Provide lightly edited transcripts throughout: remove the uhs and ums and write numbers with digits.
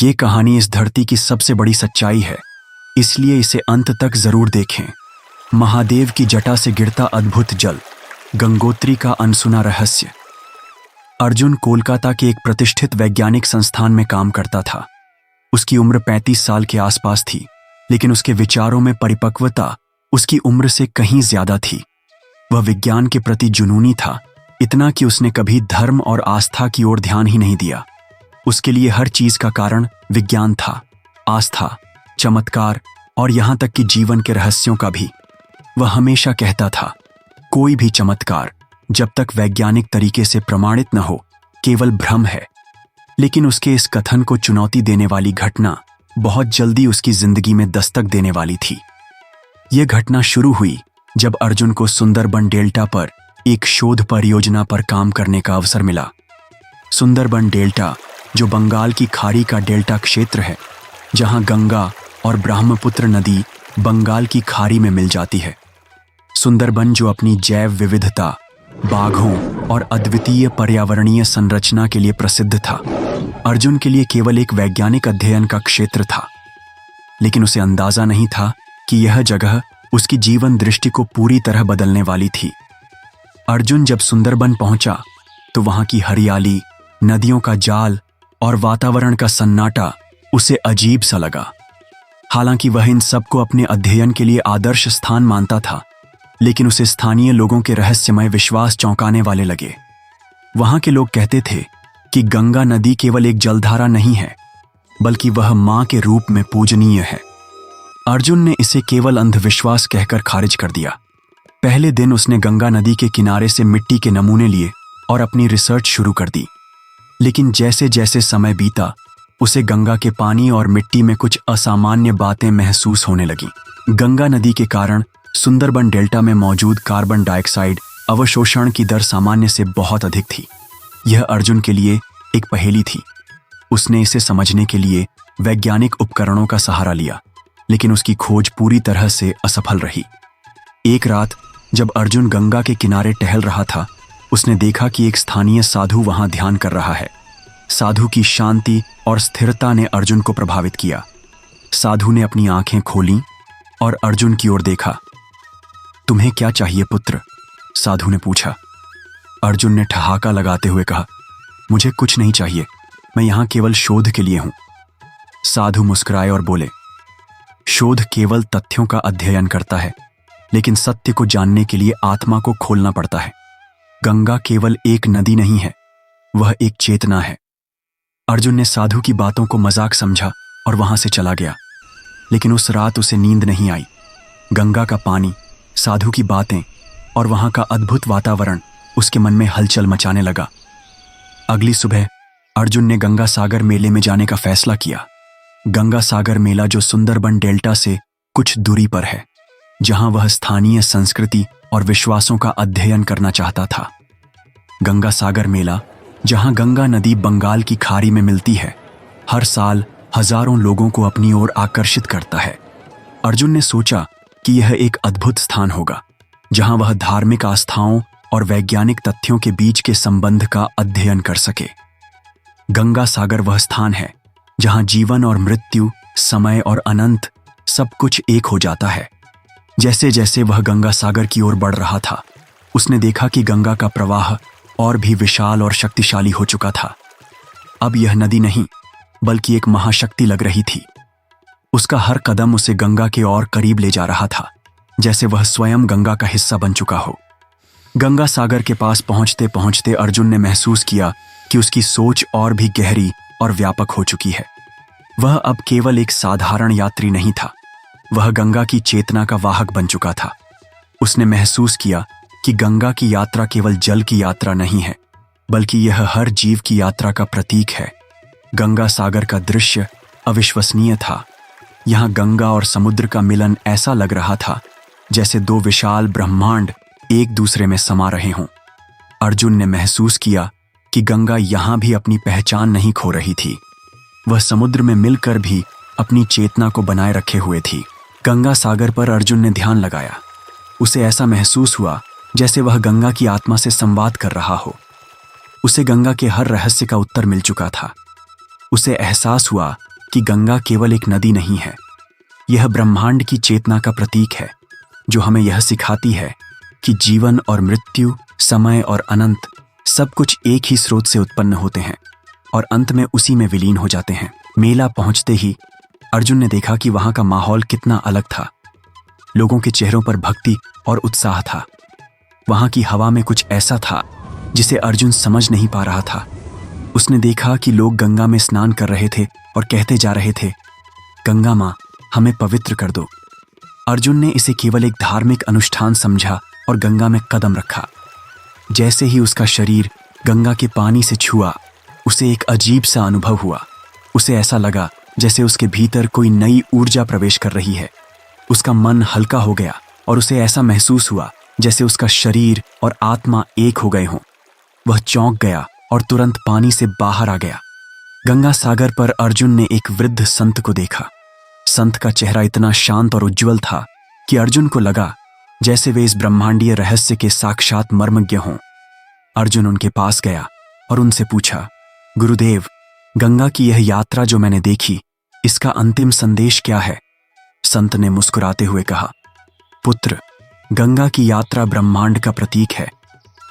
ये कहानी इस धरती की सबसे बड़ी सच्चाई है, इसलिए इसे अंत तक जरूर देखें। महादेव की जटा से गिरता अद्भुत जल, गंगोत्री का अनसुना रहस्य। अर्जुन कोलकाता के एक प्रतिष्ठित वैज्ञानिक संस्थान में काम करता था। उसकी उम्र 35 साल के आसपास थी, लेकिन उसके विचारों में परिपक्वता उसकी उम्र से कहीं ज्यादा थी। वह विज्ञान के प्रति जुनूनी था, इतना कि उसने कभी धर्म और आस्था की ओर ध्यान ही नहीं दिया। उसके लिए हर चीज का कारण विज्ञान था, आस्था, चमत्कार और यहां तक कि जीवन के रहस्यों का भी। वह हमेशा कहता था, कोई भी चमत्कार जब तक वैज्ञानिक तरीके से प्रमाणित न हो केवल भ्रम है। लेकिन उसके इस कथन को चुनौती देने वाली घटना बहुत जल्दी उसकी जिंदगी में दस्तक देने वाली थी। यह घटना शुरू हुई जब अर्जुन को सुंदरबन डेल्टा पर एक शोध परियोजना पर काम करने का अवसर मिला। सुंदरबन डेल्टा, जो बंगाल की खाड़ी का डेल्टा क्षेत्र है, जहां गंगा और ब्रह्मपुत्र नदी बंगाल की खाड़ी में मिल जाती है। सुंदरबन जो अपनी जैव विविधता, बाघों और अद्वितीय पर्यावरणीय संरचना के लिए प्रसिद्ध था, अर्जुन के लिए केवल एक वैज्ञानिक अध्ययन का क्षेत्र था। लेकिन उसे अंदाजा नहीं था कि यह जगह उसकी जीवन दृष्टि को पूरी तरह बदलने वाली थी। अर्जुन जब सुंदरबन पहुंचा तो वहां की हरियाली, नदियों का जाल और वातावरण का सन्नाटा उसे अजीब सा लगा। हालांकि वह इन सबको अपने अध्ययन के लिए आदर्श स्थान मानता था, लेकिन उसे स्थानीय लोगों के रहस्यमय विश्वास चौंकाने वाले लगे। वहां के लोग कहते थे कि गंगा नदी केवल एक जलधारा नहीं है, बल्कि वह मां के रूप में पूजनीय है। अर्जुन ने इसे केवल अंधविश्वास कहकर खारिज कर दिया। पहले दिन उसने गंगा नदी के किनारे से मिट्टी के नमूने लिए और अपनी रिसर्च शुरू कर दी। लेकिन जैसे जैसे समय बीता, उसे गंगा के पानी और मिट्टी में कुछ असामान्य बातें महसूस होने लगीं। गंगा नदी के कारण सुंदरबन डेल्टा में मौजूद कार्बन डाइऑक्साइड अवशोषण की दर सामान्य से बहुत अधिक थी। यह अर्जुन के लिए एक पहेली थी। उसने इसे समझने के लिए वैज्ञानिक उपकरणों का सहारा लिया, लेकिन उसकी खोज पूरी तरह से असफल रही। एक रात जब अर्जुन गंगा के किनारे टहल रहा था, उसने देखा कि एक स्थानीय साधु वहां ध्यान कर रहा है। साधु की शांति और स्थिरता ने अर्जुन को प्रभावित किया। साधु ने अपनी आंखें खोलीं और अर्जुन की ओर देखा। तुम्हें क्या चाहिए पुत्र? साधु ने पूछा। अर्जुन ने ठहाका लगाते हुए कहा, मुझे कुछ नहीं चाहिए, मैं यहां केवल शोध के लिए हूं। साधु मुस्कुराए और बोले, शोध केवल तथ्यों का अध्ययन करता है, लेकिन सत्य को जानने के लिए आत्मा को खोलना पड़ता है। गंगा केवल एक नदी नहीं है, वह एक चेतना है। अर्जुन ने साधु की बातों को मजाक समझा और वहां से चला गया। लेकिन उस रात उसे नींद नहीं आई। गंगा का पानी, साधु की बातें और वहां का अद्भुत वातावरण उसके मन में हलचल मचाने लगा। अगली सुबह अर्जुन ने गंगा सागर मेले में जाने का फैसला किया। गंगा सागर मेला जो सुंदरबन डेल्टा से कुछ दूरी पर है, जहां वह स्थानीय संस्कृति और विश्वासों का अध्ययन करना चाहता था। गंगा सागर मेला, जहां गंगा नदी बंगाल की खाड़ी में मिलती है, हर साल हजारों लोगों को अपनी ओर आकर्षित करता है। अर्जुन ने सोचा कि यह एक अद्भुत स्थान होगा, जहां वह धार्मिक आस्थाओं और वैज्ञानिक तथ्यों के बीच के संबंध का अध्ययन कर सके। गंगा सागर वह स्थान है जहां जीवन और मृत्यु, समय और अनंत सब कुछ एक हो जाता है। जैसे जैसे वह गंगा सागर की ओर बढ़ रहा था, उसने देखा कि गंगा का प्रवाह और भी विशाल और शक्तिशाली हो चुका था। अब यह नदी नहीं, बल्कि एक महाशक्ति लग रही थी। उसका हर कदम उसे गंगा के और करीब ले जा रहा था, जैसे वह स्वयं गंगा का हिस्सा बन चुका हो। गंगा सागर के पास पहुंचते पहुंचते अर्जुन ने महसूस किया कि उसकी सोच और भी गहरी और व्यापक हो चुकी है। वह अब केवल एक साधारण यात्री नहीं था, वह गंगा की चेतना का वाहक बन चुका था। उसने महसूस किया कि गंगा की यात्रा केवल जल की यात्रा नहीं है, बल्कि यह हर जीव की यात्रा का प्रतीक है। गंगा सागर का दृश्य अविश्वसनीय था। यहाँ गंगा और समुद्र का मिलन ऐसा लग रहा था जैसे दो विशाल ब्रह्मांड एक दूसरे में समा रहे हों। अर्जुन ने महसूस किया कि गंगा यहाँ भी अपनी पहचान नहीं खो रही थी। वह समुद्र में मिलकर भी अपनी चेतना को बनाए रखे हुए थी। गंगा सागर पर अर्जुन ने ध्यान लगाया। उसे ऐसा महसूस हुआ जैसे वह गंगा की आत्मा से संवाद कर रहा हो। उसे गंगा के हर रहस्य का उत्तर मिल चुका था। उसे एहसास हुआ कि गंगा केवल एक नदी नहीं है, यह ब्रह्मांड की चेतना का प्रतीक है, जो हमें यह सिखाती है कि जीवन और मृत्यु, समय और अनंत सब कुछ एक ही स्रोत से उत्पन्न होते हैं और अंत में उसी में विलीन हो जाते हैं। मेला पहुंचते ही अर्जुन ने देखा कि वहां का माहौल कितना अलग था। लोगों के चेहरों पर भक्ति और उत्साह था। वहां की हवा में कुछ ऐसा था जिसे अर्जुन समझ नहीं पा रहा था। उसने देखा कि लोग गंगा में स्नान कर रहे थे और कहते जा रहे थे, गंगा माँ, हमें पवित्र कर दो। अर्जुन ने इसे केवल एक धार्मिक अनुष्ठान समझा और गंगा में कदम रखा। जैसे ही उसका शरीर गंगा के पानी से छुआ, उसे एक अजीब सा अनुभव हुआ। उसे ऐसा लगा जैसे उसके भीतर कोई नई ऊर्जा प्रवेश कर रही है। उसका मन हल्का हो गया और उसे ऐसा महसूस हुआ जैसे उसका शरीर और आत्मा एक हो गए हों। वह चौंक गया और तुरंत पानी से बाहर आ गया। गंगा सागर पर अर्जुन ने एक वृद्ध संत को देखा। संत का चेहरा इतना शांत और उज्जवल था कि अर्जुन को लगा जैसे वे इस ब्रह्मांडीय रहस्य के साक्षात मर्मज्ञ हों। अर्जुन उनके पास गया और उनसे पूछा, गुरुदेव, गंगा की यह यात्रा जो मैंने देखी, इसका अंतिम संदेश क्या है? संत ने मुस्कुराते हुए कहा, पुत्र, गंगा की यात्रा ब्रह्मांड का प्रतीक है।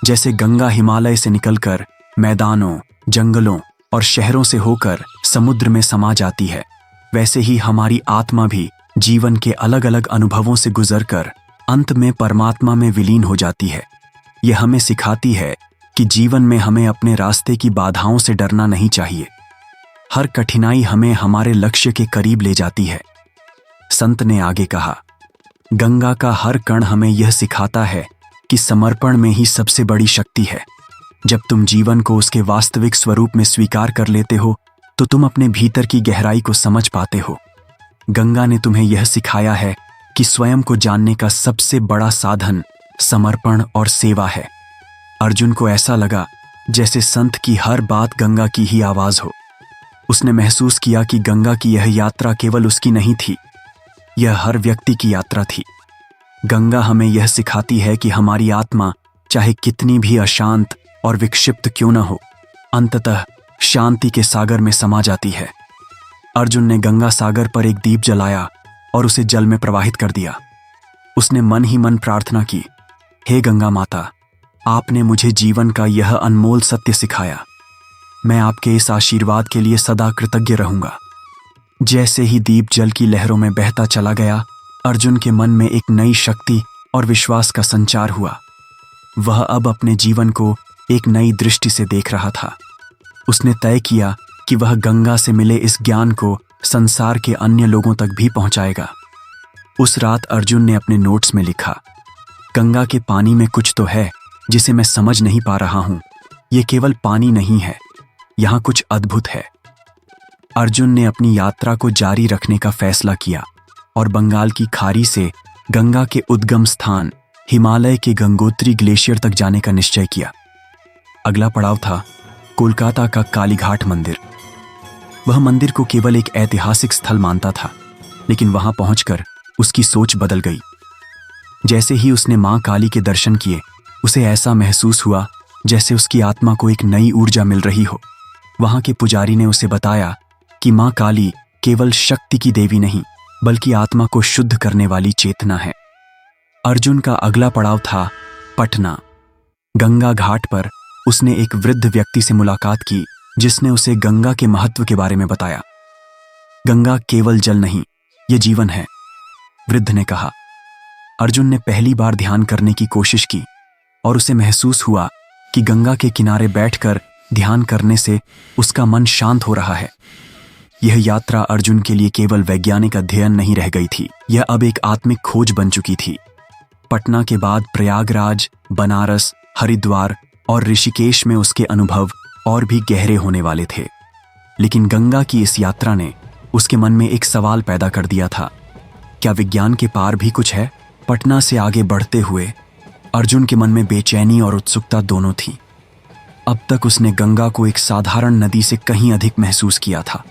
जैसे गंगा हिमालय से निकलकर मैदानों, जंगलों और शहरों से होकर समुद्र में समा जाती है, वैसे ही हमारी आत्मा भी जीवन के अलग अलग अनुभवों से गुजरकर अंत में परमात्मा में विलीन हो जाती है। यह हमें सिखाती है कि जीवन में हमें अपने रास्ते की बाधाओं से डरना नहीं चाहिए। हर कठिनाई हमें हमारे लक्ष्य के करीब ले जाती है। संत ने आगे कहा, गंगा का हर कण हमें यह सिखाता है कि समर्पण में ही सबसे बड़ी शक्ति है। जब तुम जीवन को उसके वास्तविक स्वरूप में स्वीकार कर लेते हो तो तुम अपने भीतर की गहराई को समझ पाते हो। गंगा ने तुम्हें यह सिखाया है कि स्वयं को जानने का सबसे बड़ा साधन समर्पण और सेवा है। अर्जुन को ऐसा लगा जैसे संत की हर बात गंगा की ही आवाज हो। उसने महसूस किया कि गंगा की यह यात्रा केवल उसकी नहीं थी, यह हर व्यक्ति की यात्रा थी। गंगा हमें यह सिखाती है कि हमारी आत्मा चाहे कितनी भी अशांत और विक्षिप्त क्यों न हो, अंततः शांति के सागर में समा जाती है। अर्जुन ने गंगा सागर पर एक दीप जलाया और उसे जल में प्रवाहित कर दिया। उसने मन ही मन प्रार्थना की, हे गंगा माता, आपने मुझे जीवन का यह अनमोल सत्य सिखाया। मैं आपके इस आशीर्वाद के लिए सदा कृतज्ञ रहूंगा। जैसे ही दीप जल की लहरों में बहता चला गया, अर्जुन के मन में एक नई शक्ति और विश्वास का संचार हुआ। वह अब अपने जीवन को एक नई दृष्टि से देख रहा था। उसने तय किया कि वह गंगा से मिले इस ज्ञान को संसार के अन्य लोगों तक भी पहुंचाएगा। उस रात अर्जुन ने अपने नोट्स में लिखा, गंगा के पानी में कुछ तो है जिसे मैं समझ नहीं पा रहा हूं। यह केवल पानी नहीं है, यहां कुछ अद्भुत है। अर्जुन ने अपनी यात्रा को जारी रखने का फैसला किया और बंगाल की खाड़ी से गंगा के उद्गम स्थान हिमालय के गंगोत्री ग्लेशियर तक जाने का निश्चय किया। अगला पड़ाव था कोलकाता का कालीघाट मंदिर। वह मंदिर को केवल एक ऐतिहासिक स्थल मानता था, लेकिन वहां पहुंचकर उसकी सोच बदल गई। जैसे ही उसने मां काली के दर्शन किए, उसे ऐसा महसूस हुआ जैसे उसकी आत्मा को एक नई ऊर्जा मिल रही हो। वहां के पुजारी ने उसे बताया कि मां काली केवल शक्ति की देवी नहीं, बल्कि आत्मा को शुद्ध करने वाली चेतना है। अर्जुन का अगला पड़ाव था पटना। गंगा घाट पर उसने एक वृद्ध व्यक्ति से मुलाकात की, जिसने उसे गंगा के महत्व के बारे में बताया। गंगा केवल जल नहीं, यह जीवन है, वृद्ध ने कहा। अर्जुन ने पहली बार ध्यान करने की कोशिश की और उसे महसूस हुआ कि गंगा के किनारे बैठकर ध्यान करने से उसका मन शांत हो रहा है। यह यात्रा अर्जुन के लिए केवल वैज्ञानिक अध्ययन नहीं रह गई थी, यह अब एक आत्मिक खोज बन चुकी थी। पटना के बाद प्रयागराज, बनारस, हरिद्वार और ऋषिकेश में उसके अनुभव और भी गहरे होने वाले थे। लेकिन गंगा की इस यात्रा ने उसके मन में एक सवाल पैदा कर दिया था, क्या विज्ञान के पार भी कुछ है? पटना से आगे बढ़ते हुए अर्जुन के मन में बेचैनी और उत्सुकता दोनों थी। अब तक उसने गंगा को एक साधारण नदी से कहीं अधिक महसूस किया था,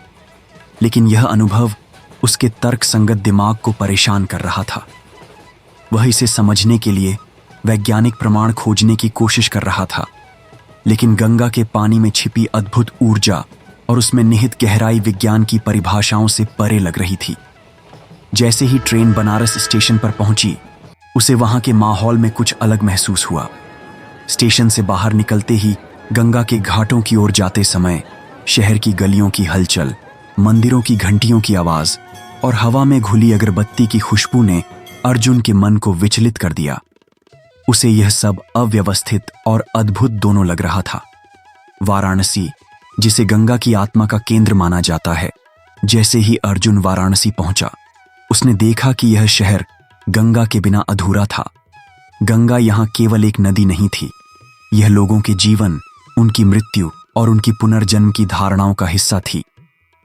लेकिन यह अनुभव उसके तर्कसंगत दिमाग को परेशान कर रहा था। वह इसे समझने के लिए वैज्ञानिक प्रमाण खोजने की कोशिश कर रहा था, लेकिन गंगा के पानी में छिपी अद्भुत ऊर्जा और उसमें निहित गहराई विज्ञान की परिभाषाओं से परे लग रही थी। जैसे ही ट्रेन बनारस स्टेशन पर पहुंची, उसे वहां के माहौल में कुछ अलग महसूस हुआ। स्टेशन से बाहर निकलते ही गंगा के घाटों की ओर जाते समय शहर की गलियों की हलचल, मंदिरों की घंटियों की आवाज और हवा में घुली अगरबत्ती की खुशबू ने अर्जुन के मन को विचलित कर दिया। उसे यह सब अव्यवस्थित और अद्भुत दोनों लग रहा था। वाराणसी, जिसे गंगा की आत्मा का केंद्र माना जाता है, जैसे ही अर्जुन वाराणसी पहुंचा, उसने देखा कि यह शहर गंगा के बिना अधूरा था। गंगा यहां केवल एक नदी नहीं थी, यह लोगों के जीवन, उनकी मृत्यु और उनकी पुनर्जन्म की धारणाओं का हिस्सा थी।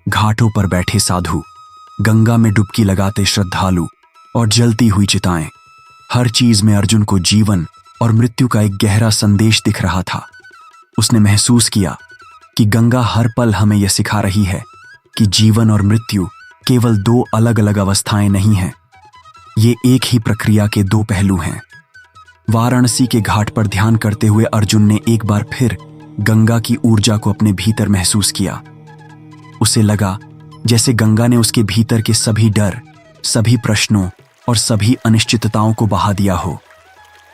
घाटों पर बैठे साधु, गंगा में डुबकी लगाते श्रद्धालु और जलती हुई चिताएं, हर चीज में अर्जुन को जीवन और मृत्यु का एक गहरा संदेश दिख रहा था। उसने महसूस किया कि गंगा हर पल हमें यह सिखा रही है कि जीवन और मृत्यु केवल दो अलग अलग अवस्थाएं नहीं हैं, ये एक ही प्रक्रिया के दो पहलू हैं। वाराणसी के घाट पर ध्यान करते हुए अर्जुन ने एक बार फिर गंगा की ऊर्जा को अपने भीतर महसूस किया। उसे लगा जैसे गंगा ने उसके भीतर के सभी डर, सभी प्रश्नों और सभी अनिश्चितताओं को बहा दिया हो।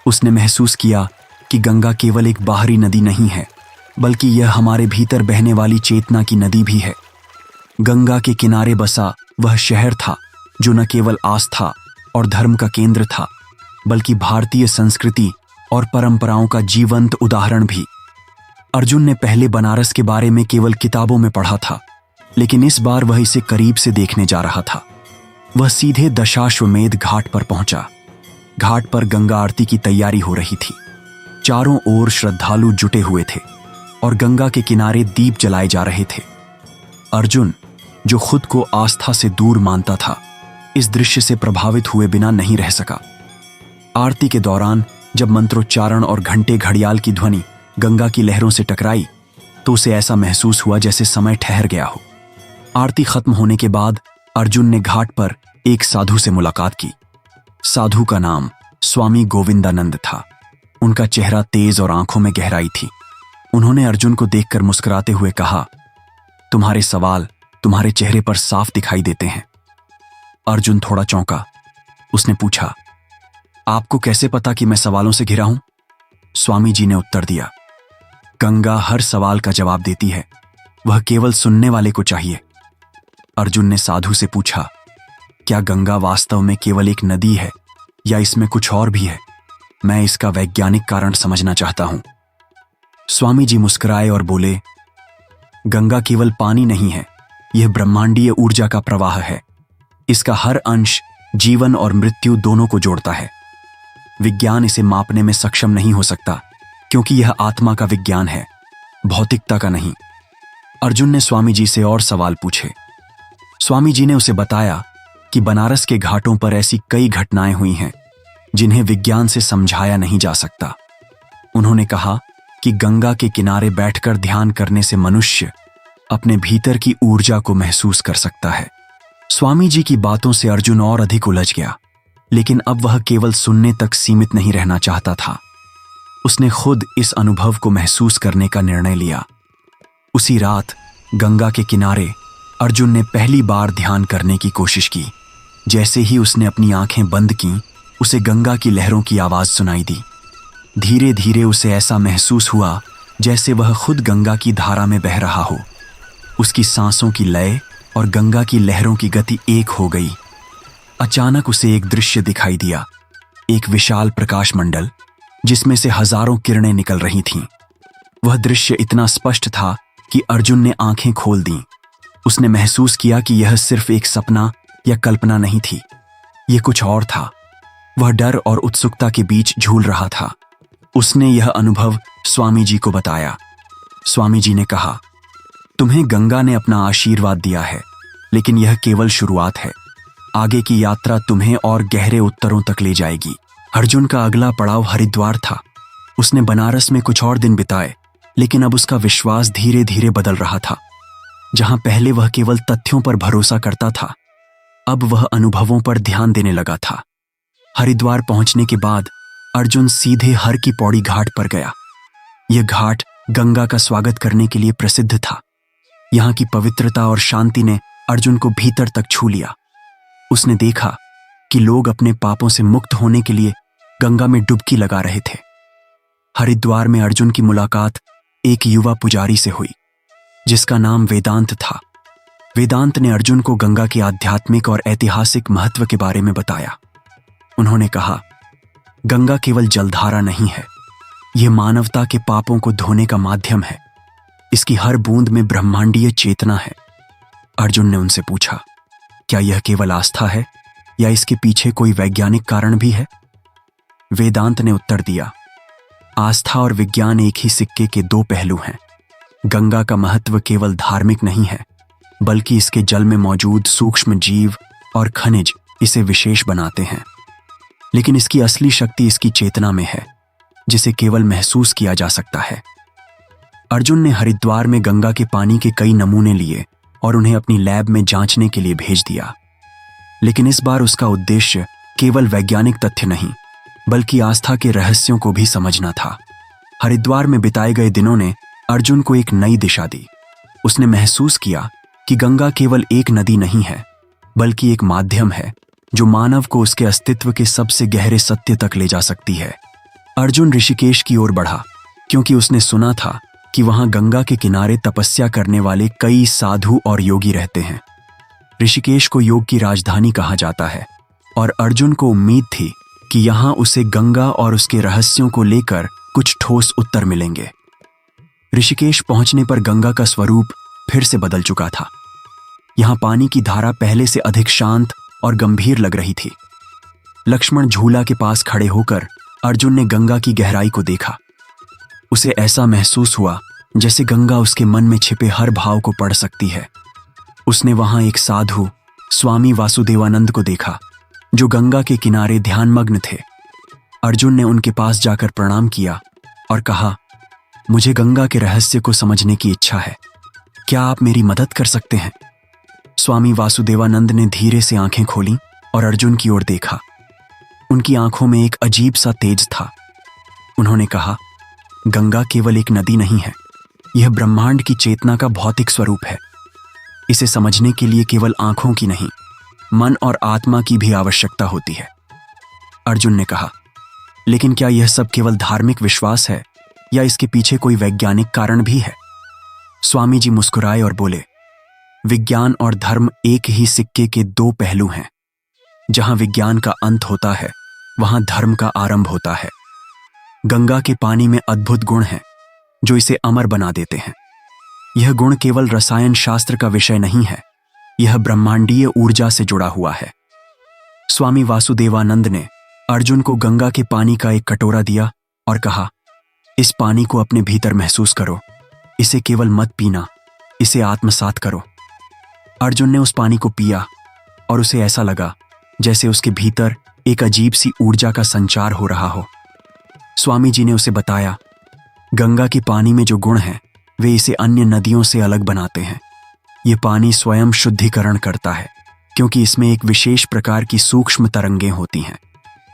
उसने महसूस किया कि गंगा केवल एक बाहरी नदी नहीं है, बल्कि यह हमारे भीतर बहने वाली चेतना की नदी भी है। गंगा के किनारे बसा वह शहर था जो न केवल आस्था और धर्म का केंद्र था, बल्कि भारतीय संस्कृति और परंपराओं का जीवंत उदाहरण भी। अर्जुन ने पहले बनारस के बारे में केवल किताबों में पढ़ा था, लेकिन इस बार वह इसे करीब से देखने जा रहा था। वह सीधे दशाश्वमेध घाट पर पहुंचा। घाट पर गंगा आरती की तैयारी हो रही थी। चारों ओर श्रद्धालु जुटे हुए थे और गंगा के किनारे दीप जलाए जा रहे थे। अर्जुन, जो खुद को आस्था से दूर मानता था, इस दृश्य से प्रभावित हुए बिना नहीं रह सका। आरती के दौरान जब मंत्रोच्चारण और घंटे घड़ियाल की ध्वनि गंगा की लहरों से टकराई, तो उसे ऐसा महसूस हुआ जैसे समय ठहर गया हो। आरती खत्म होने के बाद अर्जुन ने घाट पर एक साधु से मुलाकात की। साधु का नाम स्वामी गोविंदानंद था। उनका चेहरा तेज और आंखों में गहराई थी। उन्होंने अर्जुन को देखकर मुस्कुराते हुए कहा, तुम्हारे सवाल तुम्हारे चेहरे पर साफ दिखाई देते हैं। अर्जुन थोड़ा चौंका। उसने पूछा, आपको कैसे पता कि मैं सवालों से घिरा हूं? स्वामी जी ने उत्तर दिया, गंगा हर सवाल का जवाब देती है, वह केवल सुनने वाले को चाहिए। अर्जुन ने साधु से पूछा, क्या गंगा वास्तव में केवल एक नदी है या इसमें कुछ और भी है? मैं इसका वैज्ञानिक कारण समझना चाहता हूं। स्वामी जी मुस्कुराए और बोले, गंगा केवल पानी नहीं है, यह ब्रह्मांडीय ऊर्जा का प्रवाह है। इसका हर अंश जीवन और मृत्यु दोनों को जोड़ता है। विज्ञान इसे मापने में सक्षम नहीं हो सकता, क्योंकि यह आत्मा का विज्ञान है, भौतिकता का नहीं। अर्जुन ने स्वामी जी से और सवाल पूछे। स्वामी जी ने उसे बताया कि बनारस के घाटों पर ऐसी कई घटनाएं हुई हैं जिन्हें विज्ञान से समझाया नहीं जा सकता। उन्होंने कहा कि गंगा के किनारे बैठकर ध्यान करने से मनुष्य अपने भीतर की ऊर्जा को महसूस कर सकता है। स्वामी जी की बातों से अर्जुन और अधिक उलझ गया, लेकिन अब वह केवल सुनने तक सीमित नहीं रहना चाहता था। उसने खुद इस अनुभव को महसूस करने का निर्णय लिया। उसी रात गंगा के किनारे अर्जुन ने पहली बार ध्यान करने की कोशिश की। जैसे ही उसने अपनी आंखें बंद कीं, उसे गंगा की लहरों की आवाज सुनाई दी। धीरे धीरे उसे ऐसा महसूस हुआ जैसे वह खुद गंगा की धारा में बह रहा हो। उसकी सांसों की लय और गंगा की लहरों की गति एक हो गई। अचानक उसे एक दृश्य दिखाई दिया, एक विशाल प्रकाश मंडल जिसमें से हजारों किरणें निकल रही थीं। वह दृश्य इतना स्पष्ट था कि अर्जुन ने आंखें खोल दीं। उसने महसूस किया कि यह सिर्फ एक सपना या कल्पना नहीं थी, यह कुछ और था। वह डर और उत्सुकता के बीच झूल रहा था। उसने यह अनुभव स्वामी जी को बताया। स्वामी जी ने कहा, तुम्हें गंगा ने अपना आशीर्वाद दिया है, लेकिन यह केवल शुरुआत है। आगे की यात्रा तुम्हें और गहरे उत्तरों तक ले जाएगी। अर्जुन का अगला पड़ाव हरिद्वार था। उसने बनारस में कुछ और दिन बिताए, लेकिन अब उसका विश्वास धीरे धीरे बदल रहा था। जहां पहले वह केवल तथ्यों पर भरोसा करता था, अब वह अनुभवों पर ध्यान देने लगा था। हरिद्वार पहुंचने के बाद अर्जुन सीधे हर की पौड़ी घाट पर गया। यह घाट गंगा का स्वागत करने के लिए प्रसिद्ध था। यहाँ की पवित्रता और शांति ने अर्जुन को भीतर तक छू लिया। उसने देखा कि लोग अपने पापों से मुक्त होने के लिए गंगा में डुबकी लगा रहे थे। हरिद्वार में अर्जुन की मुलाकात एक युवा पुजारी से हुई जिसका नाम वेदांत था। वेदांत ने अर्जुन को गंगा के आध्यात्मिक और ऐतिहासिक महत्व के बारे में बताया। उन्होंने कहा, गंगा केवल जलधारा नहीं है, यह मानवता के पापों को धोने का माध्यम है। इसकी हर बूंद में ब्रह्मांडीय चेतना है। अर्जुन ने उनसे पूछा, क्या यह केवल आस्था है या इसके पीछे कोई वैज्ञानिक कारण भी है? वेदांत ने उत्तर दिया, आस्था और विज्ञान एक ही सिक्के के दो पहलू हैं। गंगा का महत्व केवल धार्मिक नहीं है, बल्कि इसके जल में मौजूद सूक्ष्म जीव और खनिज इसे विशेष बनाते हैं। लेकिन इसकी असली शक्ति इसकी चेतना में है, जिसे केवल महसूस किया जा सकता है। अर्जुन ने हरिद्वार में गंगा के पानी के कई नमूने लिए और उन्हें अपनी लैब में जांचने के लिए भेज दिया। लेकिन इस बार उसका उद्देश्य केवल वैज्ञानिक तथ्य नहीं, बल्कि आस्था के रहस्यों को भी समझना था। हरिद्वार में बिताए गए दिनों ने अर्जुन को एक नई दिशा दी। उसने महसूस किया कि गंगा केवल एक नदी नहीं है, बल्कि एक माध्यम है जो मानव को उसके अस्तित्व के सबसे गहरे सत्य तक ले जा सकती है। अर्जुन ऋषिकेश की ओर बढ़ा क्योंकि उसने सुना था कि वहां गंगा के किनारे तपस्या करने वाले कई साधु और योगी रहते हैं। ऋषिकेश को योग की राजधानी कहा जाता है और अर्जुन को उम्मीद थी कि यहां उसे गंगा और उसके रहस्यों को लेकर कुछ ठोस उत्तर मिलेंगे। ऋषिकेश पहुंचने पर गंगा का स्वरूप फिर से बदल चुका था। यहां पानी की धारा पहले से अधिक शांत और गंभीर लग रही थी। लक्ष्मण झूला के पास खड़े होकर अर्जुन ने गंगा की गहराई को देखा। उसे ऐसा महसूस हुआ जैसे गंगा उसके मन में छिपे हर भाव को पढ़ सकती है। उसने वहां एक साधु स्वामी वासुदेवानंद को देखा जो गंगा के किनारे ध्यानमग्न थे। अर्जुन ने उनके पास जाकर प्रणाम किया और कहा, मुझे गंगा के रहस्य को समझने की इच्छा है, क्या आप मेरी मदद कर सकते हैं? स्वामी वासुदेवानंद ने धीरे से आंखें खोलीं और अर्जुन की ओर देखा। उनकी आंखों में एक अजीब सा तेज था। उन्होंने कहा, गंगा केवल एक नदी नहीं है, यह ब्रह्मांड की चेतना का भौतिक स्वरूप है। इसे समझने के लिए केवल आंखों की नहीं, मन और आत्मा की भी आवश्यकता होती है। अर्जुन ने कहा, लेकिन क्या यह सब केवल धार्मिक विश्वास है या इसके पीछे कोई वैज्ञानिक कारण भी है? स्वामी जी मुस्कुराए और बोले, विज्ञान और धर्म एक ही सिक्के के दो पहलू हैं। जहां विज्ञान का अंत होता है, वहां धर्म का आरंभ होता है। गंगा के पानी में अद्भुत गुण हैं जो इसे अमर बना देते हैं। यह गुण केवल रसायन शास्त्र का विषय नहीं है, यह ब्रह्मांडीय ऊर्जा से जुड़ा हुआ है। स्वामी वासुदेवानंद ने अर्जुन को गंगा के पानी का एक कटोरा दिया और कहा, इस पानी को अपने भीतर महसूस करो, इसे केवल मत पीना, इसे आत्मसात करो। अर्जुन ने उस पानी को पिया और उसे ऐसा लगा जैसे उसके भीतर एक अजीब सी ऊर्जा का संचार हो रहा हो। स्वामी जी ने उसे बताया, गंगा के पानी में जो गुण हैं वे इसे अन्य नदियों से अलग बनाते हैं। ये पानी स्वयं शुद्धिकरण करता है क्योंकि इसमें एक विशेष प्रकार की सूक्ष्म तरंगें होती हैं।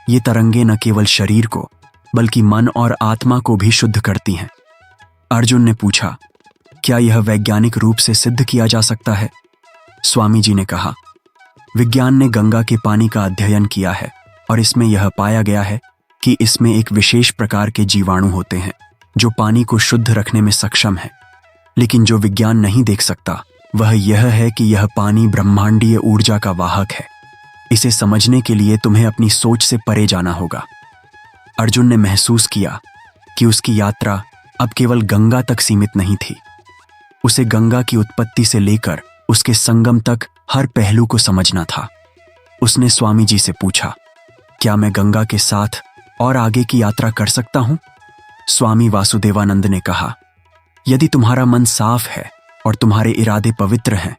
ये तरंगें न केवल शरीर को बल्कि मन और आत्मा को भी शुद्ध करती हैं। अर्जुन ने पूछा, क्या यह वैज्ञानिक रूप से सिद्ध किया जा सकता है? स्वामी जी ने कहा, विज्ञान ने गंगा के पानी का अध्ययन किया है और इसमें यह पाया गया है कि इसमें एक विशेष प्रकार के जीवाणु होते हैं जो पानी को शुद्ध रखने में सक्षम है। लेकिन जो विज्ञान नहीं देख सकता वह यह है कि यह पानी ब्रह्मांडीय ऊर्जा का वाहक है। इसे समझने के लिए तुम्हें अपनी सोच से परे जाना होगा। अर्जुन ने महसूस किया कि उसकी यात्रा अब केवल गंगा तक सीमित नहीं थी। उसे गंगा की उत्पत्ति से लेकर उसके संगम तक हर पहलू को समझना था। उसने स्वामी जी से पूछा, क्या मैं गंगा के साथ और आगे की यात्रा कर सकता हूं? स्वामी वासुदेवानंद ने कहा, यदि तुम्हारा मन साफ है और तुम्हारे इरादे पवित्र हैं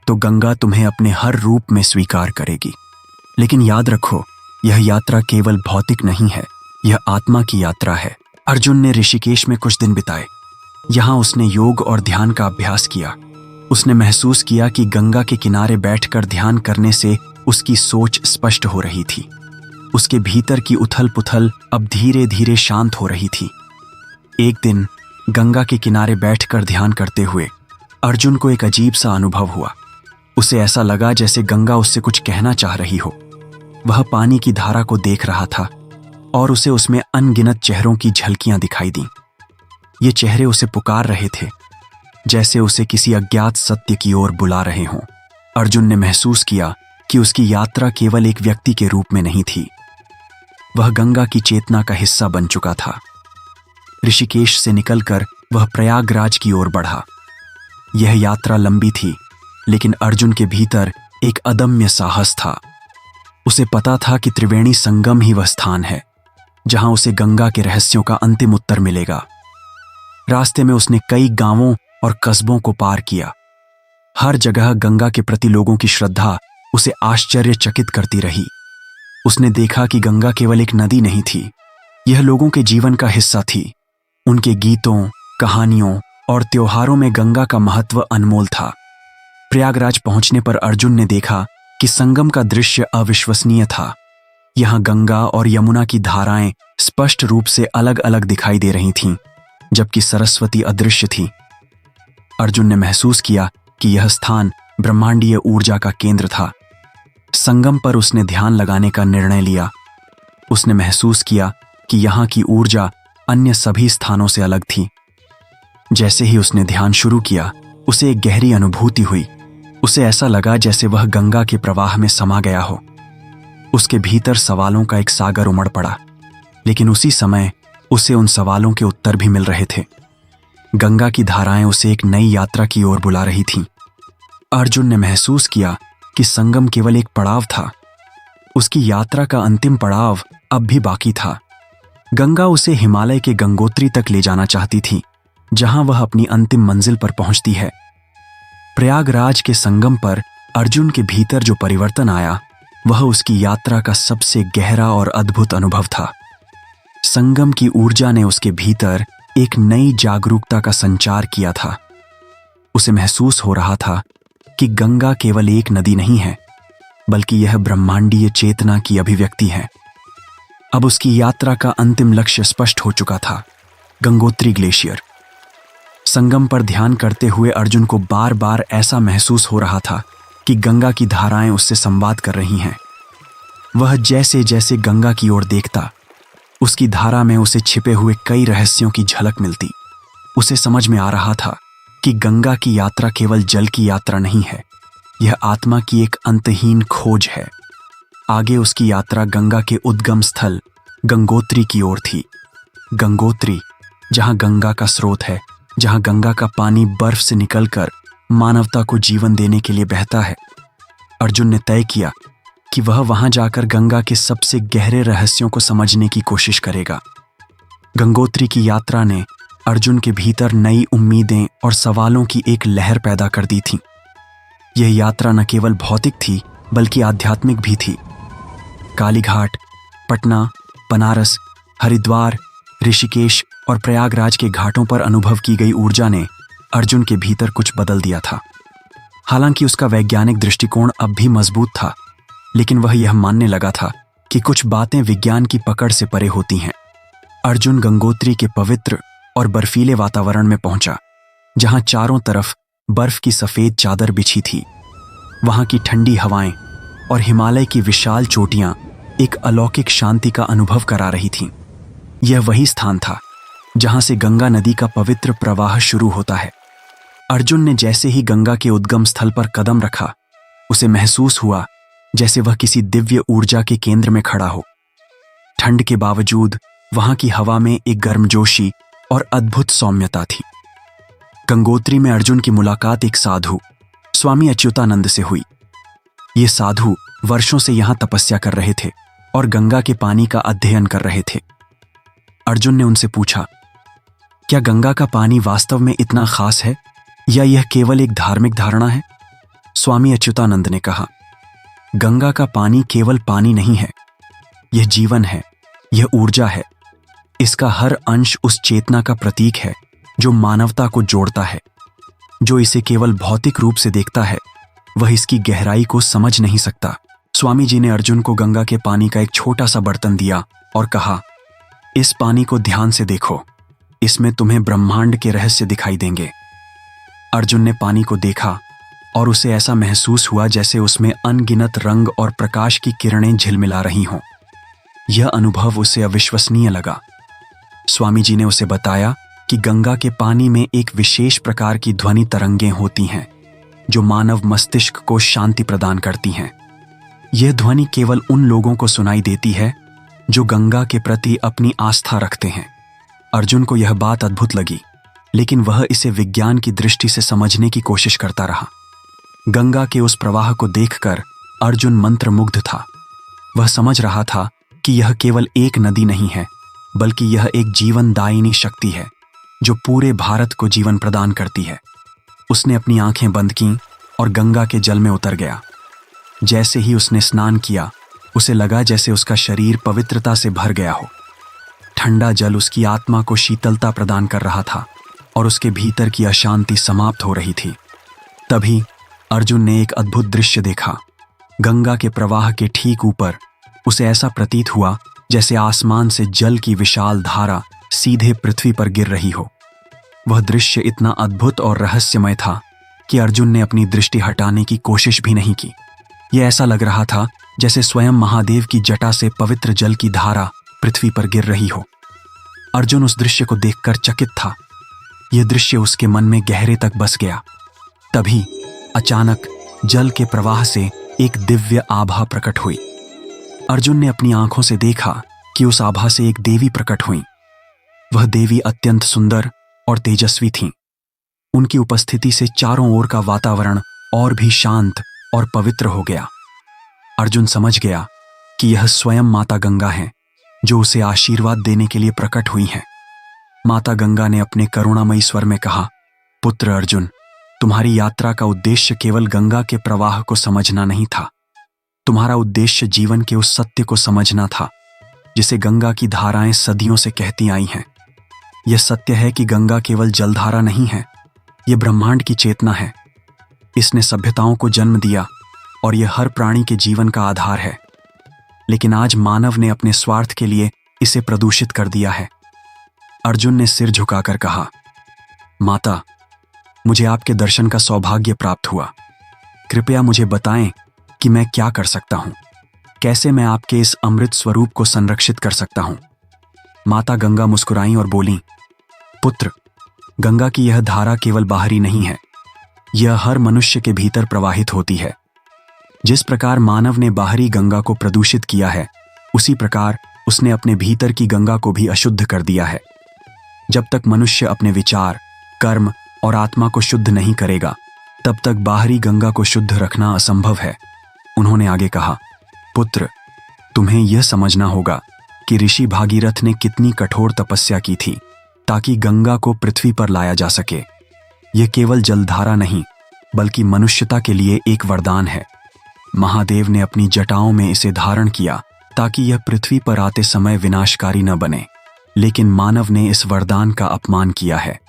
तो गंगा तुम्हें अपने हर रूप में स्वीकार करेगी। लेकिन याद रखो, यह यात्रा केवल भौतिक नहीं है, यह आत्मा की यात्रा है। अर्जुन ने ऋषिकेश में कुछ दिन बिताए। यहां उसने योग और ध्यान का अभ्यास किया। उसने महसूस किया कि गंगा के किनारे बैठकर ध्यान करने से उसकी सोच स्पष्ट हो रही थी। उसके भीतर की उथल पुथल अब धीरे धीरे शांत हो रही थी। एक दिन गंगा के किनारे बैठकर ध्यान करते हुए अर्जुन को एक अजीब सा अनुभव हुआ। उसे ऐसा लगा जैसे गंगा उससे कुछ कहना चाह रही हो। वह पानी की धारा को देख रहा था और उसे उसमें अनगिनत चेहरों की झलकियां दिखाई दीं। ये चेहरे उसे पुकार रहे थे, जैसे उसे किसी अज्ञात सत्य की ओर बुला रहे हों। अर्जुन ने महसूस किया कि उसकी यात्रा केवल एक व्यक्ति के रूप में नहीं थी, वह गंगा की चेतना का हिस्सा बन चुका था। ऋषिकेश से निकलकर वह प्रयागराज की ओर बढ़ा। यह यात्रा लंबी थी, लेकिन अर्जुन के भीतर एक अदम्य साहस था। उसे पता था कि त्रिवेणी संगम ही वह स्थान है जहां उसे गंगा के रहस्यों का अंतिम उत्तर मिलेगा। रास्ते में उसने कई गांवों और कस्बों को पार किया। हर जगह गंगा के प्रति लोगों की श्रद्धा उसे आश्चर्यचकित करती रही। उसने देखा कि गंगा केवल एक नदी नहीं थी, यह लोगों के जीवन का हिस्सा थी। उनके गीतों, कहानियों और त्योहारों में गंगा का महत्व अनमोल था। प्रयागराज पहुंचने पर अर्जुन ने देखा कि संगम का दृश्य अविश्वसनीय था। यहां गंगा और यमुना की धाराएं स्पष्ट रूप से अलग अलग दिखाई दे रही थीं, जबकि सरस्वती अदृश्य थी। अर्जुन ने महसूस किया कि यह स्थान ब्रह्मांडीय ऊर्जा का केंद्र था। संगम पर उसने ध्यान लगाने का निर्णय लिया। उसने महसूस किया कि यहाँ की ऊर्जा अन्य सभी स्थानों से अलग थी। जैसे ही उसने ध्यान शुरू किया, उसे एक गहरी अनुभूति हुई। उसे ऐसा लगा जैसे वह गंगा के प्रवाह में समा गया हो। उसके भीतर सवालों का एक सागर उमड़ पड़ा, लेकिन उसी समय उसे उन सवालों के उत्तर भी मिल रहे थे। गंगा की धाराएं उसे एक नई यात्रा की ओर बुला रही थीं। अर्जुन ने महसूस किया कि संगम केवल एक पड़ाव था। उसकी यात्रा का अंतिम पड़ाव अब भी बाकी था। गंगा उसे हिमालय के गंगोत्री तक ले जाना चाहती थी, जहां वह अपनी अंतिम मंजिल पर पहुंचती है। प्रयागराज के संगम पर अर्जुन के भीतर जो परिवर्तन आया, वह उसकी यात्रा का सबसे गहरा और अद्भुत अनुभव था। संगम की ऊर्जा ने उसके भीतर एक नई जागरूकता का संचार किया था। उसे महसूस हो रहा था कि गंगा केवल एक नदी नहीं है, बल्कि यह ब्रह्मांडीय चेतना की अभिव्यक्ति है। अब उसकी यात्रा का अंतिम लक्ष्य स्पष्ट हो चुका था, गंगोत्री ग्लेशियर। संगम पर ध्यान करते हुए अर्जुन को बार बार ऐसा महसूस हो रहा था कि गंगा की धाराएं उससे संवाद कर रही हैं। वह जैसे जैसे गंगा की ओर देखता, उसकी धारा में उसे छिपे हुए कई रहस्यों की झलक मिलती। उसे समझ में आ रहा था कि गंगा की यात्रा केवल जल की यात्रा नहीं है, यह आत्मा की एक अंतहीन खोज है। आगे उसकी यात्रा गंगा के उद्गम स्थल गंगोत्री की ओर थी। गंगोत्री, जहां गंगा का स्रोत है, जहां गंगा का पानी बर्फ से निकलकर मानवता को जीवन देने के लिए बहता है। अर्जुन ने तय किया कि वह वहां जाकर गंगा के सबसे गहरे रहस्यों को समझने की कोशिश करेगा। गंगोत्री की यात्रा ने अर्जुन के भीतर नई उम्मीदें और सवालों की एक लहर पैदा कर दी थी। यह यात्रा न केवल भौतिक थी, बल्कि आध्यात्मिक भी थी। कालीघाट, पटना, बनारस, हरिद्वार, ऋषिकेश और प्रयागराज के घाटों पर अनुभव की गई ऊर्जा ने अर्जुन के भीतर कुछ बदल दिया था। हालांकि उसका वैज्ञानिक दृष्टिकोण अब भी मजबूत था, लेकिन वह यह मानने लगा था कि कुछ बातें विज्ञान की पकड़ से परे होती हैं। अर्जुन गंगोत्री के पवित्र और बर्फीले वातावरण में पहुंचा, जहां चारों तरफ बर्फ की सफेद चादर बिछी थी। वहां की ठंडी हवाएं और हिमालय की विशाल चोटियां एक अलौकिक शांति का अनुभव करा रही थीं। यह वही स्थान था जहां से गंगा नदी का पवित्र प्रवाह शुरू होता है। अर्जुन ने जैसे ही गंगा के उद्गम स्थल पर कदम रखा, उसे महसूस हुआ जैसे वह किसी दिव्य ऊर्जा के केंद्र में खड़ा हो। ठंड के बावजूद वहां की हवा में एक गर्मजोशी और अद्भुत सौम्यता थी। गंगोत्री में अर्जुन की मुलाकात एक साधु, स्वामी अच्युतानंद से हुई। ये साधु वर्षों से यहां तपस्या कर रहे थे और गंगा के पानी का अध्ययन कर रहे थे। अर्जुन ने उनसे पूछा, क्या गंगा का पानी वास्तव में इतना खास है या यह केवल एक धार्मिक धारणा है? स्वामी अच्युतानंद ने कहा, गंगा का पानी केवल पानी नहीं है, यह जीवन है, यह ऊर्जा है। इसका हर अंश उस चेतना का प्रतीक है जो मानवता को जोड़ता है। जो इसे केवल भौतिक रूप से देखता है, वह इसकी गहराई को समझ नहीं सकता। स्वामी जी ने अर्जुन को गंगा के पानी का एक छोटा सा बर्तन दिया और कहा, इस पानी को ध्यान से देखो, इसमें तुम्हें ब्रह्मांड के रहस्य दिखाई देंगे। अर्जुन ने पानी को देखा और उसे ऐसा महसूस हुआ जैसे उसमें अनगिनत रंग और प्रकाश की किरणें झिलमिला रही हों। यह अनुभव उसे अविश्वसनीय लगा। स्वामी जी ने उसे बताया कि गंगा के पानी में एक विशेष प्रकार की ध्वनि तरंगें होती हैं जो मानव मस्तिष्क को शांति प्रदान करती हैं। यह ध्वनि केवल उन लोगों को सुनाई देती है जो गंगा के प्रति अपनी आस्था रखते हैं। अर्जुन को यह बात अद्भुत लगी, लेकिन वह इसे विज्ञान की दृष्टि से समझने की कोशिश करता रहा। गंगा के उस प्रवाह को देखकर अर्जुन मंत्रमुग्ध था। वह समझ रहा था कि यह केवल एक नदी नहीं है, बल्कि यह एक जीवनदायिनी शक्ति है जो पूरे भारत को जीवन प्रदान करती है। उसने अपनी आंखें बंद कीं और गंगा के जल में उतर गया। जैसे ही उसने स्नान किया, उसे लगा जैसे उसका शरीर पवित्रता से भर गया हो। ठंडा जल उसकी आत्मा को शीतलता प्रदान कर रहा था और उसके भीतर की अशांति समाप्त हो रही थी। तभी अर्जुन ने एक अद्भुत दृश्य देखा। गंगा के प्रवाह के ठीक ऊपर उसे ऐसा प्रतीत हुआ जैसे आसमान से जल की विशाल धारा सीधे पृथ्वी पर गिर रही हो। वह दृश्य इतना अद्भुत और रहस्यमय था कि अर्जुन ने अपनी दृष्टि हटाने की कोशिश भी नहीं की। यह ऐसा लग रहा था जैसे स्वयं महादेव की जटा से पवित्र जल की धारा पृथ्वी पर गिर रही हो। अर्जुन उस दृश्य को देखकर चकित था। यह दृश्य उसके मन में गहरे तक बस गया। तभी अचानक जल के प्रवाह से एक दिव्य आभा प्रकट हुई। अर्जुन ने अपनी आंखों से देखा कि उस आभा से एक देवी प्रकट हुई। वह देवी अत्यंत सुंदर और तेजस्वी थीं। उनकी उपस्थिति से चारों ओर का वातावरण और भी शांत और पवित्र हो गया। अर्जुन समझ गया कि यह स्वयं माता गंगा हैं, जो उसे आशीर्वाद देने के लिए प्रकट हुई हैं। माता गंगा ने अपने करुणामयी स्वर में कहा, पुत्र अर्जुन, तुम्हारी यात्रा का उद्देश्य केवल गंगा के प्रवाह को समझना नहीं था। तुम्हारा उद्देश्य जीवन के उस सत्य को समझना था जिसे गंगा की धाराएं सदियों से कहती आई हैं। यह सत्य है कि गंगा केवल जलधारा नहीं है, यह ब्रह्मांड की चेतना है। इसने सभ्यताओं को जन्म दिया और यह हर प्राणी के जीवन का आधार है। लेकिन आज मानव ने अपने स्वार्थ के लिए इसे प्रदूषित कर दिया है। अर्जुन ने सिर झुकाकर कहा, माता, मुझे आपके दर्शन का सौभाग्य प्राप्त हुआ। कृपया मुझे बताएं कि मैं क्या कर सकता हूं, कैसे मैं आपके इस अमृत स्वरूप को संरक्षित कर सकता हूं। माता गंगा मुस्कुराईं और बोलीं, पुत्र, गंगा की यह धारा केवल बाहरी नहीं है, यह हर मनुष्य के भीतर प्रवाहित होती है। जिस प्रकार मानव ने बाहरी गंगा को प्रदूषित किया है, उसी प्रकार उसने अपने भीतर की गंगा को भी अशुद्ध कर दिया है। जब तक मनुष्य अपने विचार, कर्म और आत्मा को शुद्ध नहीं करेगा, तब तक बाहरी गंगा को शुद्ध रखना असंभव है। उन्होंने आगे कहा, पुत्र, तुम्हें यह समझना होगा कि ऋषि भागीरथ ने कितनी कठोर तपस्या की थी ताकि गंगा को पृथ्वी पर लाया जा सके। यह केवल जलधारा नहीं, बल्कि मनुष्यता के लिए एक वरदान है। महादेव ने अपनी जटाओं में इसे धारण किया ताकि यह पृथ्वी पर आते समय विनाशकारी न बने, लेकिन मानव ने इस वरदान का अपमान किया है।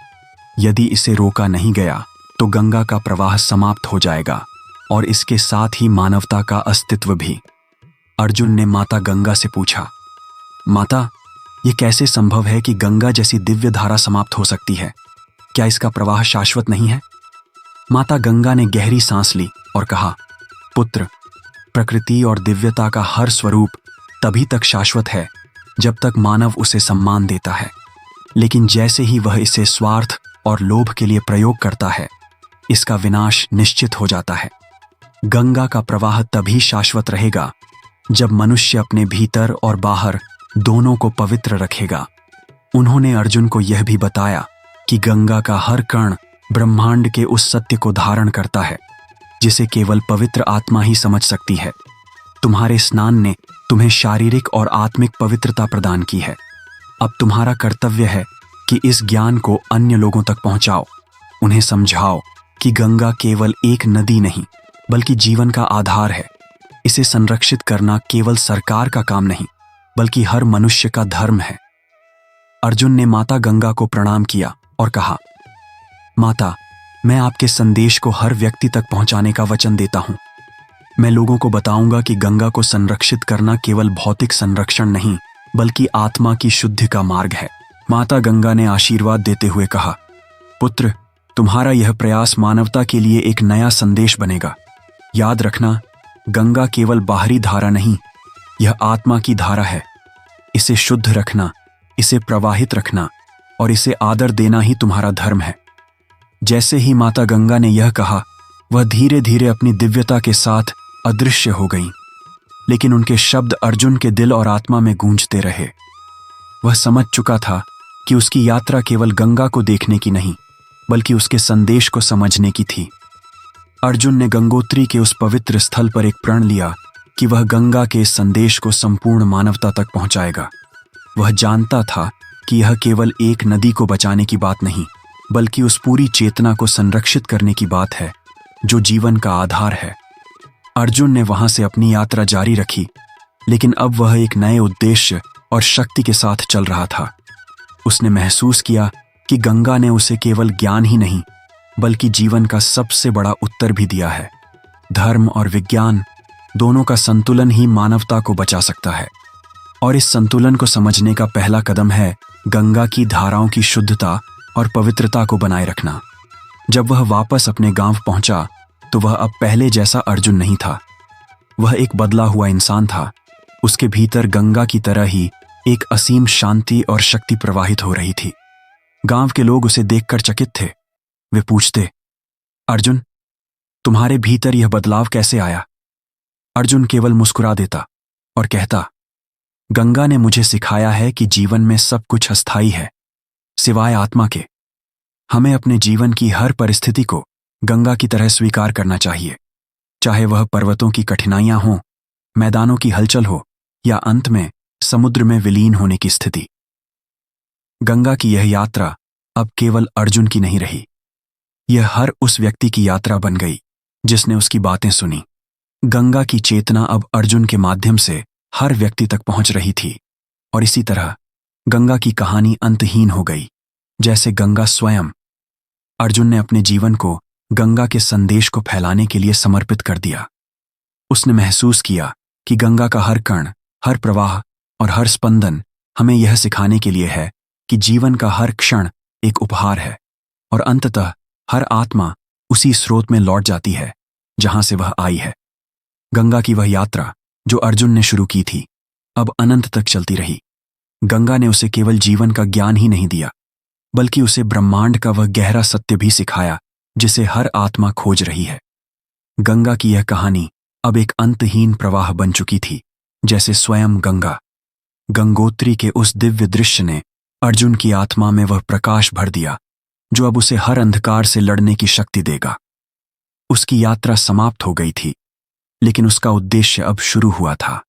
यदि इसे रोका नहीं गया तो गंगा का प्रवाह समाप्त हो जाएगा और इसके साथ ही मानवता का अस्तित्व भी। अर्जुन ने माता गंगा से पूछा, माता, यह कैसे संभव है कि गंगा जैसी दिव्य धारा समाप्त हो सकती है? क्या इसका प्रवाह शाश्वत नहीं है? माता गंगा ने गहरी सांस ली और कहा, पुत्र, प्रकृति और दिव्यता का हर स्वरूप तभी तक शाश्वत है जब तक मानव उसे सम्मान देता है। लेकिन जैसे ही वह इसे स्वार्थ और लोभ के लिए प्रयोग करता है, इसका विनाश निश्चित हो जाता है। गंगा का प्रवाह तभी शाश्वत रहेगा जब मनुष्य अपने भीतर और बाहर दोनों को पवित्र रखेगा। उन्होंने अर्जुन को यह भी बताया कि गंगा का हर कण ब्रह्मांड के उस सत्य को धारण करता है जिसे केवल पवित्र आत्मा ही समझ सकती है। तुम्हारे स्नान ने तुम्हें शारीरिक और आत्मिक पवित्रता प्रदान की है। अब तुम्हारा कर्तव्य है कि इस ज्ञान को अन्य लोगों तक पहुंचाओ। उन्हें समझाओ कि गंगा केवल एक नदी नहीं, बल्कि जीवन का आधार है। इसे संरक्षित करना केवल सरकार का काम नहीं, बल्कि हर मनुष्य का धर्म है। अर्जुन ने माता गंगा को प्रणाम किया और कहा, माता, मैं आपके संदेश को हर व्यक्ति तक पहुंचाने का वचन देता हूं। मैं लोगों को बताऊंगा कि गंगा को संरक्षित करना केवल भौतिक संरक्षण नहीं, बल्कि आत्मा की शुद्धि का मार्ग है। माता गंगा ने आशीर्वाद देते हुए कहा, पुत्र, तुम्हारा यह प्रयास मानवता के लिए एक नया संदेश बनेगा। याद रखना, गंगा केवल बाहरी धारा नहीं, यह आत्मा की धारा है। इसे शुद्ध रखना, इसे प्रवाहित रखना और इसे आदर देना ही तुम्हारा धर्म है। जैसे ही माता गंगा ने यह कहा, वह धीरे धीरे अपनी दिव्यता के साथ अदृश्य हो गईं, लेकिन उनके शब्द अर्जुन के दिल और आत्मा में गूंजते रहे। वह समझ चुका था कि उसकी यात्रा केवल गंगा को देखने की नहीं, बल्कि उसके संदेश को समझने की थी। अर्जुन ने गंगोत्री के उस पवित्र स्थल पर एक प्रण लिया कि वह गंगा के इस संदेश को संपूर्ण मानवता तक पहुंचाएगा। वह जानता था कि यह केवल एक नदी को बचाने की बात नहीं, बल्कि उस पूरी चेतना को संरक्षित करने की बात है जो जीवन का आधार है। अर्जुन ने वहां से अपनी यात्रा जारी रखी, लेकिन अब वह एक नए उद्देश्य और शक्ति के साथ चल रहा था। उसने महसूस किया कि गंगा ने उसे केवल ज्ञान ही नहीं, बल्कि जीवन का सबसे बड़ा उत्तर भी दिया है। धर्म और विज्ञान दोनों का संतुलन ही मानवता को बचा सकता है, और इस संतुलन को समझने का पहला कदम है गंगा की धाराओं की शुद्धता और पवित्रता को बनाए रखना। जब वह वापस अपने गांव पहुंचा, तो वह अब पहले जैसा अर्जुन नहीं था। वह एक बदला हुआ इंसान था। उसके भीतर गंगा की तरह ही एक असीम शांति और शक्ति प्रवाहित हो रही थी। गांव के लोग उसे देखकर चकित थे। वे पूछते, अर्जुन, तुम्हारे भीतर यह बदलाव कैसे आया? अर्जुन केवल मुस्कुरा देता और कहता, गंगा ने मुझे सिखाया है कि जीवन में सब कुछ अस्थायी है, सिवाय आत्मा के। हमें अपने जीवन की हर परिस्थिति को गंगा की तरह स्वीकार करना चाहिए, चाहे वह पर्वतों की कठिनाइयां हों, मैदानों की हलचल हो या अंत में समुद्र में विलीन होने की स्थिति। गंगा की यह यात्रा अब केवल अर्जुन की नहीं रही, यह हर उस व्यक्ति की यात्रा बन गई जिसने उसकी बातें सुनी। गंगा की चेतना अब अर्जुन के माध्यम से हर व्यक्ति तक पहुंच रही थी, और इसी तरह गंगा की कहानी अंतहीन हो गई, जैसे गंगा स्वयं। अर्जुन ने अपने जीवन को गंगा के संदेश को फैलाने के लिए समर्पित कर दिया। उसने महसूस किया कि गंगा का हर कण, हर प्रवाह और हर स्पंदन हमें यह सिखाने के लिए है कि जीवन का हर क्षण एक उपहार है, और अंततः हर आत्मा उसी स्रोत में लौट जाती है जहां से वह आई है। गंगा की वह यात्रा जो अर्जुन ने शुरू की थी, अब अनंत तक चलती रही। गंगा ने उसे केवल जीवन का ज्ञान ही नहीं दिया, बल्कि उसे ब्रह्मांड का वह गहरा सत्य भी सिखाया जिसे हर आत्मा खोज रही है। गंगा की यह कहानी अब एक अंतहीन प्रवाह बन चुकी थी, जैसे स्वयं गंगा। गंगोत्री के उस दिव्य दृश्य ने अर्जुन की आत्मा में वह प्रकाश भर दिया जो अब उसे हर अंधकार से लड़ने की शक्ति देगा। उसकी यात्रा समाप्त हो गई थी, लेकिन उसका उद्देश्य अब शुरू हुआ था।